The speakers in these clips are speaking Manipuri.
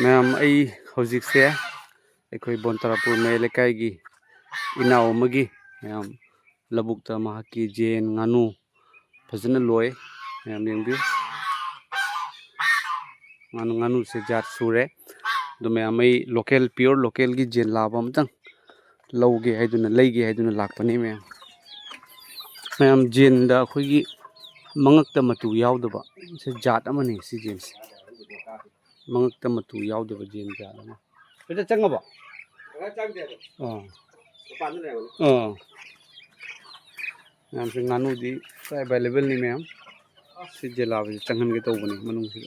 मैम आई हौजिकसे अखोई बोनतरापुर मे लेकाईगी इनाव अमगी मैम लबुकता महाकी जेन गानू फजन लोय मैम यंगबी गानू से जात सूरे दो मैम आई लोकल प्योर लोकल की जेन लाबा अमतंग लौगे हाइदुना लेगे हाइदुना लाकपनी मैम जेन दा अखोईगी मंगकता मतु यावदबा से जात अमनी सी जेन से मंगकता मतु यावदबा जेन जात अमा बेटा चंगबा मैम से गानू दी अवेलेबल नहीं मैम से जेलाब चंगन के तौबनी मनुंग से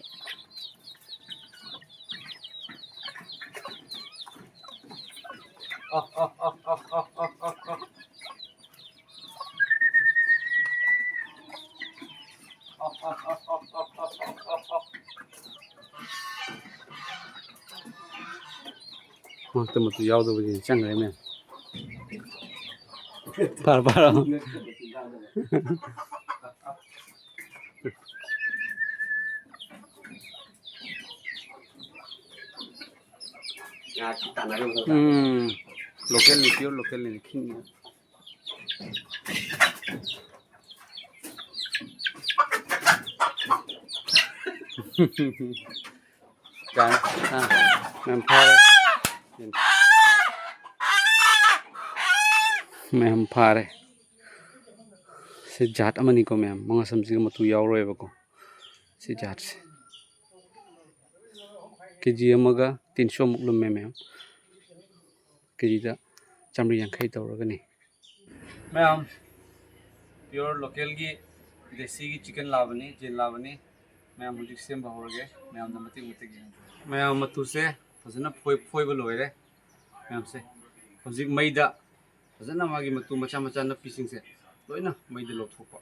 मंगकता मतु यावदबा जेन चंगरे मैम पार लोकल नहीं प्योर लोकल नहीं खिंग मैम मैम फारे से जात अमनी को मैम मंगा समझी मतु यावरोयबको से जात से केजी अमगा 300 मुक लुमे मैम केजी दा चामरी यांखै तौरगनी मैम प्योर लोकल की देसी की चिकन लाबनी जेन लाबनी मैम हुजिक सेम बहुरगे मैम दा मतिक मतिक मैम मतु से फजना फोइब लोइरे मैम से हुजिक मैदा फजना मागी मतु मचा मचा नपीसिंग से लोइना मैदा लोथोपा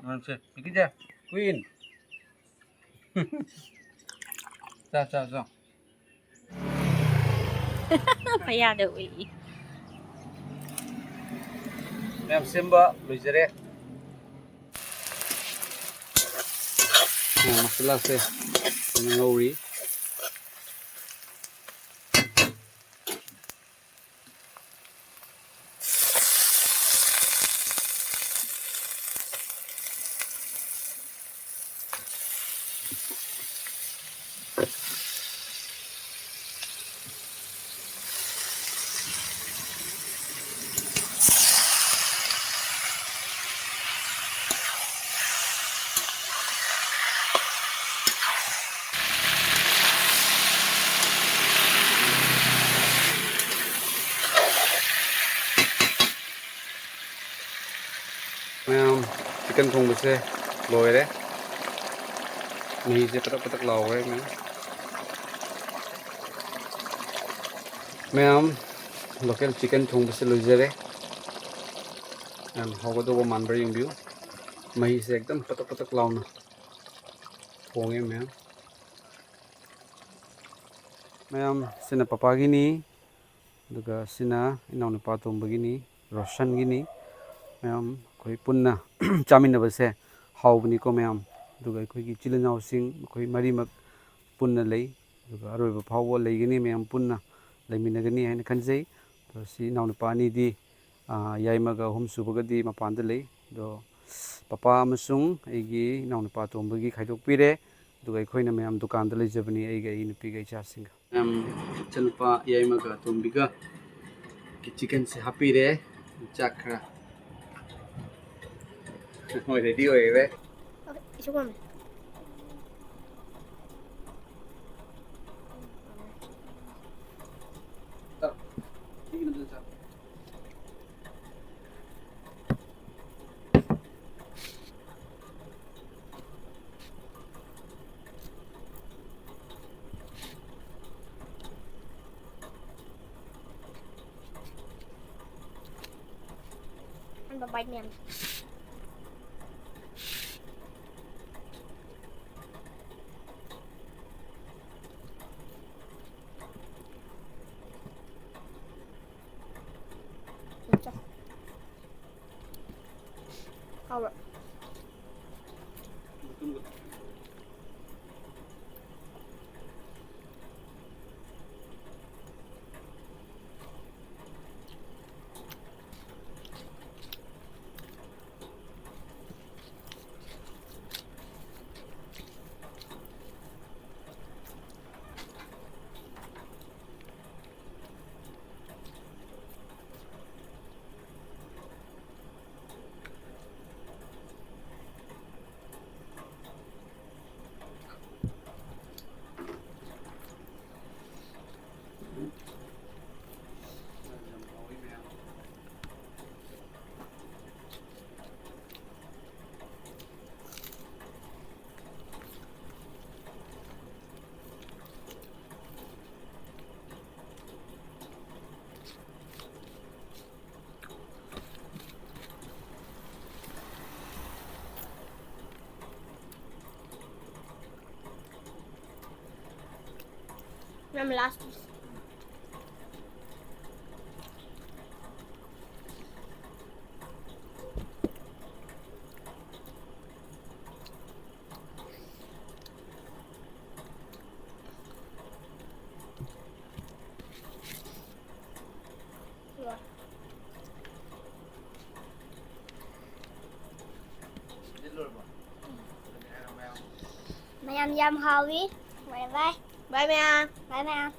मैम से ठीक है क्वीन जा भैया दे उई मैम सेम्बा लुजरे मसाला से ngौरी मैम चिकन थोंबे से लोयरे मही से पतक लाओगे मैम लोकल चिकन थोंबे से लोजरे मैम होगदो मानबर यंबियो मही से एकदम पतक लाउना थोंगे मैम सिना पापा गिनी दुगा सिना इनाव निपा तोंबगिनी रोशन गिनी मैम कोई पुन्ना चामिनबे से हाउबनी को मैम दुगा कोई चिल इनाव सिंग कोई मरीमक पुन्ना लई ꯑꯗꯨꯒ ꯑꯔꯣꯏꯕ ꯐꯥꯎꯕ ꯂꯩꯒꯅꯤ ꯃꯌꯥꯝ ꯄꯨꯟꯅ ꯂꯩꯃꯤꯟꯅꯒꯅꯤ ꯍꯥꯏꯅ ꯈꯟꯖꯩ ꯑꯗꯣ ꯁꯤ ꯏꯅꯥꯎꯅꯨꯄꯥ ꯑꯅꯤꯗꯤ ꯌꯥꯏꯃꯒ ꯑꯍꯨꯝ ꯁꯨꯕꯒꯗꯤ ꯃꯄꯥꯟꯗ ꯂꯩ ꯑꯗꯣ ꯄꯄꯥ ꯑꯃꯁꯨꯡ ꯑꯩꯒꯤ ꯏꯅꯥꯎꯅꯨꯄꯥ ꯑꯇꯣꯝꯕꯒꯤ ꯈꯥꯏꯗꯣꯛꯄꯤꯔꯦ ꯑꯗꯨꯒ ꯑꯩꯈꯣꯏꯅ ꯃꯌꯥꯝ ꯗꯨꯀꯥꯟꯗ ꯂꯩꯖꯕꯅꯤ ꯑꯩꯒ ꯑꯩ ꯅꯨꯄꯤꯒ ꯏꯆꯥꯁꯤꯡꯒ ꯃꯌꯥꯝ ꯏꯆꯟꯅꯨꯄꯥ ꯌꯥꯏꯃꯒ ꯑꯇꯣꯝꯕꯤꯒ ꯆꯤꯛꯀꯟꯁꯦ ꯍꯥꯞꯄꯤꯔꯦ ꯆꯥꯛ ꯈꯔ ꯃꯣꯏ ꯔꯦꯗꯤ ꯑꯣꯏꯔꯦ Isu kami. Ang babait niyan. Ito. Kawa. Yang last. Mày ăn yam hao đi. Bye bye. Bye mẹ. Bye mẹ.